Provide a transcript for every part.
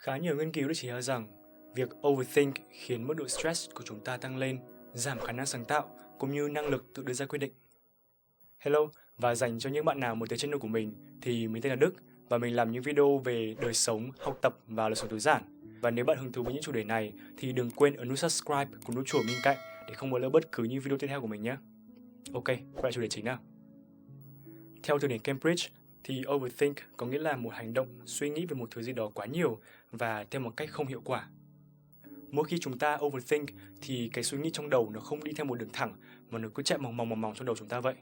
Khá nhiều nghiên cứu đã chỉ ra rằng việc overthink khiến mức độ stress của chúng ta tăng lên, giảm khả năng sáng tạo cũng như năng lực tự đưa ra quyết định. Hello, và dành cho những bạn nào mới tới channel của mình thì mình tên là Đức và mình làm những video về đời sống, học tập và lối sống tối giản. Và nếu bạn hứng thú với những chủ đề này thì đừng quên ấn nút subscribe cùng nút chuông bên cạnh để không bỏ lỡ bất cứ những video tiếp theo của mình nhé. Ok, quay lại chủ đề chính nào. Theo từ điển Cambridge thì overthink có nghĩa là một hành động suy nghĩ về một thứ gì đó quá nhiều và theo một cách không hiệu quả. Mỗi khi chúng ta overthink thì cái suy nghĩ trong đầu nó không đi theo một đường thẳng mà nó cứ chạy mòng mòng trong đầu chúng ta vậy.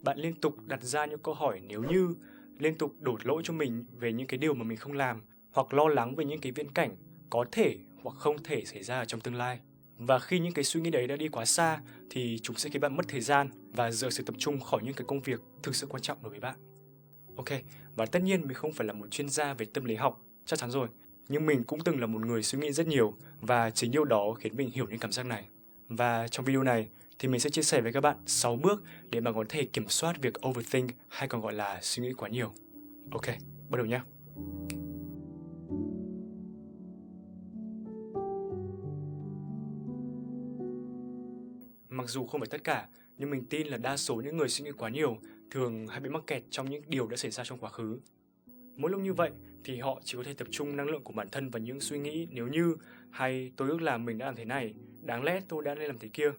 Bạn liên tục đặt ra những câu hỏi nếu như, liên tục đổ lỗi cho mình về những cái điều mà mình không làm, hoặc lo lắng về những cái viễn cảnh có thể hoặc không thể xảy ra ở trong tương lai. Và khi những cái suy nghĩ đấy đã đi quá xa thì chúng sẽ khiến bạn mất thời gian và rời sự tập trung khỏi những cái công việc thực sự quan trọng đối với bạn. Ok, và tất nhiên mình không phải là một chuyên gia về tâm lý học, chắc chắn rồi. Nhưng mình cũng từng là một người suy nghĩ rất nhiều và chính điều đó khiến mình hiểu những cảm giác này. Và trong video này thì mình sẽ chia sẻ với các bạn 6 bước để bạn có thể kiểm soát việc overthink hay còn gọi là suy nghĩ quá nhiều. Ok, bắt đầu nhé. Mặc dù không phải tất cả, nhưng mình tin là đa số những người suy nghĩ quá nhiều thường hay bị mắc kẹt trong những điều đã xảy ra trong quá khứ. Mỗi lúc như vậy thì họ chỉ có thể tập trung năng lượng của bản thân vào những suy nghĩ nếu như hay tôi ước là mình đã làm thế này, đáng lẽ tôi đã nên làm thế kia.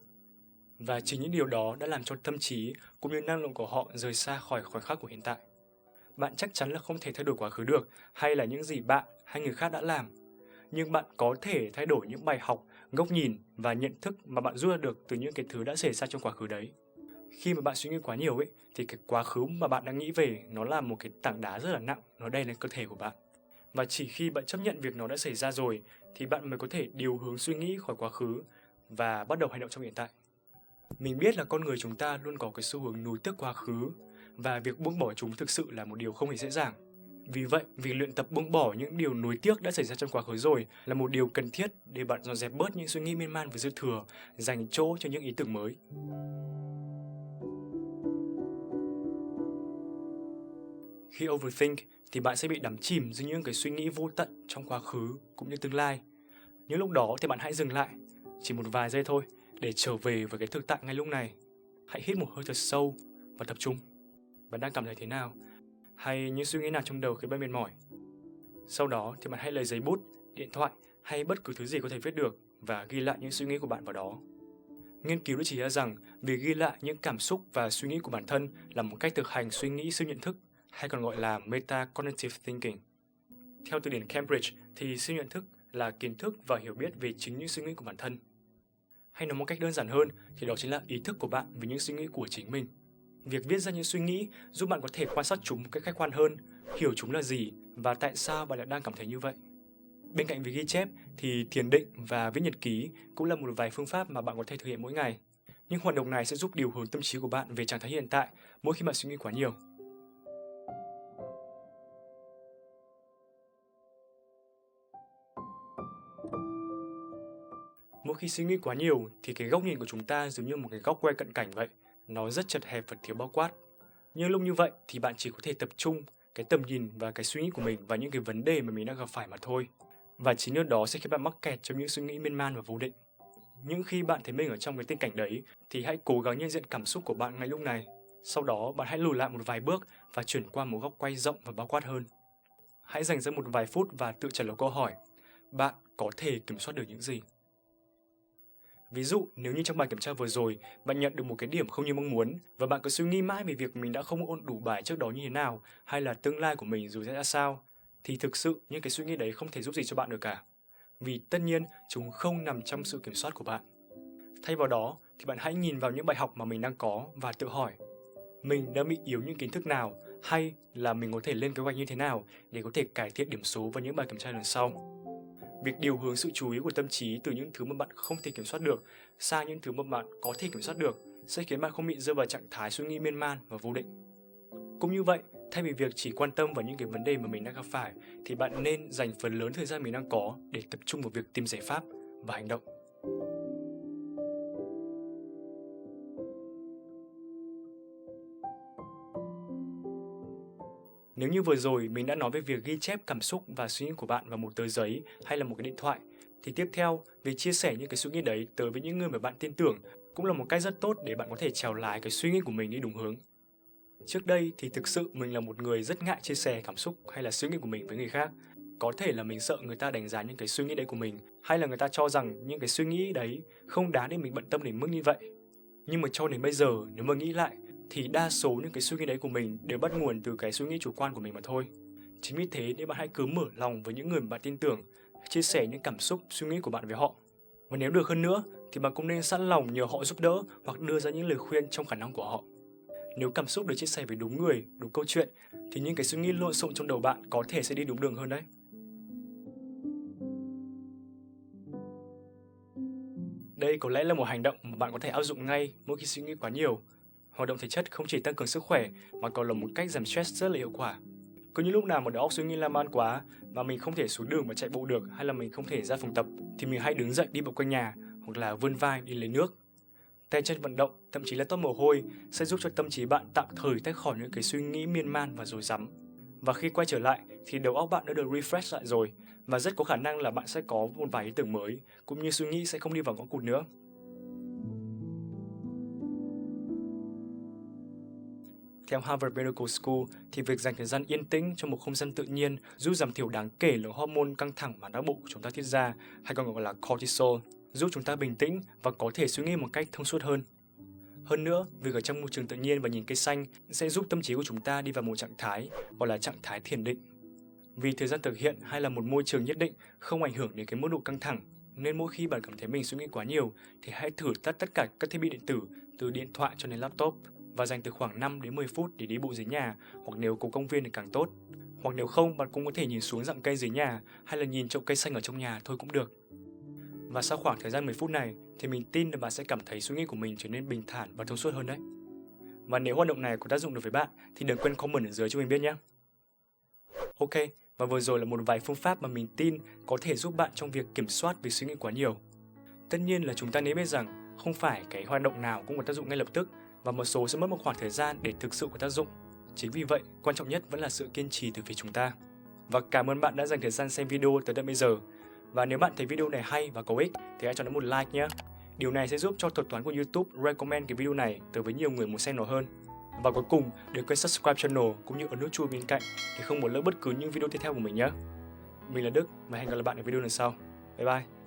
Và chính những điều đó đã làm cho tâm trí cũng như năng lượng của họ rời xa khỏi khoảnh khắc của hiện tại. Bạn chắc chắn là không thể thay đổi quá khứ được hay là những gì bạn hay người khác đã làm. Nhưng bạn có thể thay đổi những bài học, góc nhìn và nhận thức mà bạn rút ra được từ những cái thứ đã xảy ra trong quá khứ đấy. Khi mà bạn suy nghĩ quá nhiều ấy, thì cái quá khứ mà bạn đang nghĩ về nó là một cái tảng đá rất là nặng, nó đè lên cơ thể của bạn. Và chỉ khi bạn chấp nhận việc nó đã xảy ra rồi, thì bạn mới có thể điều hướng suy nghĩ khỏi quá khứ và bắt đầu hành động trong hiện tại. Mình biết là con người chúng ta luôn có cái xu hướng nuối tiếc quá khứ, và việc buông bỏ chúng thực sự là một điều không hề dễ dàng. Vì vậy, việc luyện tập buông bỏ những điều nuối tiếc đã xảy ra trong quá khứ rồi là một điều cần thiết để bạn dọn dẹp bớt những suy nghĩ miên man và dư thừa, dành chỗ cho những ý tưởng mới. Khi overthink thì bạn sẽ bị đắm chìm dưới những cái suy nghĩ vô tận trong quá khứ cũng như tương lai. Những lúc đó thì bạn hãy dừng lại, chỉ một vài giây thôi, để trở về với cái thực tại ngay lúc này. Hãy hít một hơi thật sâu và tập trung. Bạn đang cảm thấy thế nào? Hay những suy nghĩ nào trong đầu khiến bạn mệt mỏi? Sau đó thì bạn hãy lấy giấy bút, điện thoại hay bất cứ thứ gì có thể viết được và ghi lại những suy nghĩ của bạn vào đó. Nghiên cứu đã chỉ ra rằng việc ghi lại những cảm xúc và suy nghĩ của bản thân là một cách thực hành suy nghĩ siêu nhận thức, hay còn gọi là metacognitive thinking. Theo từ điển Cambridge thì siêu nhận thức là kiến thức và hiểu biết về chính những suy nghĩ của bản thân. Hay nói một cách đơn giản hơn thì đó chính là ý thức của bạn về những suy nghĩ của chính mình. Việc viết ra những suy nghĩ giúp bạn có thể quan sát chúng một cách khách quan hơn, hiểu chúng là gì và tại sao bạn lại đang cảm thấy như vậy. Bên cạnh việc ghi chép thì thiền định và viết nhật ký cũng là một vài phương pháp mà bạn có thể thực hiện mỗi ngày. Nhưng hoạt động này sẽ giúp điều hướng tâm trí của bạn về trạng thái hiện tại mỗi khi bạn suy nghĩ quá nhiều. Mỗi khi suy nghĩ quá nhiều thì cái góc nhìn của chúng ta giống như một cái góc quay cận cảnh vậy. Nó rất chật hẹp và thiếu bao quát. Nhưng lúc như vậy thì bạn chỉ có thể tập trung cái tầm nhìn và cái suy nghĩ của mình vào những cái vấn đề mà mình đang gặp phải mà thôi. Và chính điều đó sẽ khiến bạn mắc kẹt trong những suy nghĩ miên man và vô định. Nhưng khi bạn thấy mình ở trong cái tình cảnh đấy thì hãy cố gắng nhận diện cảm xúc của bạn ngay lúc này. Sau đó bạn hãy lùi lại một vài bước và chuyển qua một góc quay rộng và bao quát hơn. Hãy dành ra một vài phút và tự trả lời câu hỏi: bạn có thể kiểm soát được những gì? Ví dụ, nếu như trong bài kiểm tra vừa rồi, bạn nhận được một cái điểm không như mong muốn và bạn cứ suy nghĩ mãi về việc mình đã không ôn đủ bài trước đó như thế nào hay là tương lai của mình rồi sẽ ra sao, thì thực sự những cái suy nghĩ đấy không thể giúp gì cho bạn được cả. Vì tất nhiên, chúng không nằm trong sự kiểm soát của bạn. Thay vào đó, thì bạn hãy nhìn vào những bài học mà mình đang có và tự hỏi: mình đã bị yếu những kiến thức nào hay là mình có thể lên kế hoạch như thế nào để có thể cải thiện điểm số vào những bài kiểm tra lần sau. Việc điều hướng sự chú ý của tâm trí từ những thứ mà bạn không thể kiểm soát được sang những thứ mà bạn có thể kiểm soát được sẽ khiến bạn không bị rơi vào trạng thái suy nghĩ miên man và vô định. Cũng như vậy, thay vì việc chỉ quan tâm vào những cái vấn đề mà mình đang gặp phải thì bạn nên dành phần lớn thời gian mình đang có để tập trung vào việc tìm giải pháp và hành động. Nếu như vừa rồi mình đã nói về việc ghi chép cảm xúc và suy nghĩ của bạn vào một tờ giấy hay là một cái điện thoại, thì tiếp theo, việc chia sẻ những cái suy nghĩ đấy tới với những người mà bạn tin tưởng cũng là một cách rất tốt để bạn có thể trèo lái cái suy nghĩ của mình đi đúng hướng. Trước đây thì thực sự mình là một người rất ngại chia sẻ cảm xúc hay là suy nghĩ của mình với người khác. Có thể là mình sợ người ta đánh giá những cái suy nghĩ đấy của mình, hay là người ta cho rằng những cái suy nghĩ đấy không đáng để mình bận tâm đến mức như vậy. Nhưng mà cho đến bây giờ, nếu mà nghĩ lại, thì đa số những cái suy nghĩ đấy của mình đều bắt nguồn từ cái suy nghĩ chủ quan của mình mà thôi. Chính vì thế nên bạn hãy cứ mở lòng với những người mà bạn tin tưởng, chia sẻ những cảm xúc, suy nghĩ của bạn với họ. Và nếu được hơn nữa, thì bạn cũng nên sẵn lòng nhờ họ giúp đỡ hoặc đưa ra những lời khuyên trong khả năng của họ. Nếu cảm xúc được chia sẻ với đúng người, đúng câu chuyện, thì những cái suy nghĩ lộn xộn trong đầu bạn có thể sẽ đi đúng đường hơn đấy. Đây có lẽ là một hành động mà bạn có thể áp dụng ngay mỗi khi suy nghĩ quá nhiều. Hoạt động thể chất không chỉ tăng cường sức khỏe mà còn là một cách giảm stress rất là hiệu quả. Cứ những lúc nào mà đầu óc suy nghĩ lan man quá mà mình không thể xuống đường và chạy bộ được hay là mình không thể ra phòng tập thì mình hãy đứng dậy đi bộ quanh nhà hoặc là vươn vai đi lấy nước. Tay chân vận động, thậm chí là toát mồ hôi sẽ giúp cho tâm trí bạn tạm thời tách khỏi những cái suy nghĩ miên man và rối rắm. Và khi quay trở lại thì đầu óc bạn đã được refresh lại rồi và rất có khả năng là bạn sẽ có một vài ý tưởng mới cũng như suy nghĩ sẽ không đi vào ngõ cụt nữa. Theo Harvard Medical School thì việc dành thời gian yên tĩnh trong một không gian tự nhiên giúp giảm thiểu đáng kể lượng hormone căng thẳng mà não bộ của chúng ta tiết ra, hay còn gọi là cortisol, giúp chúng ta bình tĩnh và có thể suy nghĩ một cách thông suốt hơn. Hơn nữa, việc ở trong môi trường tự nhiên và nhìn cây xanh sẽ giúp tâm trí của chúng ta đi vào một trạng thái gọi là trạng thái thiền định. Vì thời gian thực hiện hay là một môi trường nhất định không ảnh hưởng đến cái mức độ căng thẳng, nên mỗi khi bạn cảm thấy mình suy nghĩ quá nhiều thì hãy thử tắt tất cả các thiết bị điện tử từ điện thoại cho đến laptop và dành từ khoảng 5 đến 10 phút để đi bộ dưới nhà, hoặc nếu có công viên thì càng tốt. Hoặc nếu không, bạn cũng có thể nhìn xuống rặng cây dưới nhà hay là nhìn chậu cây xanh ở trong nhà thôi cũng được. Và sau khoảng thời gian 10 phút này thì mình tin là bạn sẽ cảm thấy suy nghĩ của mình trở nên bình thản và thông suốt hơn đấy. Và nếu hoạt động này có tác dụng được với bạn thì đừng quên comment ở dưới cho mình biết nhé. Ok, và vừa rồi là một vài phương pháp mà mình tin có thể giúp bạn trong việc kiểm soát việc suy nghĩ quá nhiều. Tất nhiên là chúng ta nên biết rằng không phải cái hoạt động nào cũng có tác dụng ngay lập tức và một số sẽ mất một khoảng thời gian để thực sự có tác dụng. Chính vì vậy, quan trọng nhất vẫn là sự kiên trì từ phía chúng ta. Và cảm ơn bạn đã dành thời gian xem video tới tận bây giờ. Và nếu bạn thấy video này hay và có ích thì hãy cho nó một like nhé. Điều này sẽ giúp cho thuật toán của YouTube recommend cái video này tới với nhiều người muốn xem nó hơn. Và cuối cùng, đừng quên subscribe channel cũng như ấn nút chuông bên cạnh để không bỏ lỡ bất cứ những video tiếp theo của mình nhé. Mình là Đức và hẹn gặp lại bạn ở video lần sau. Bye bye.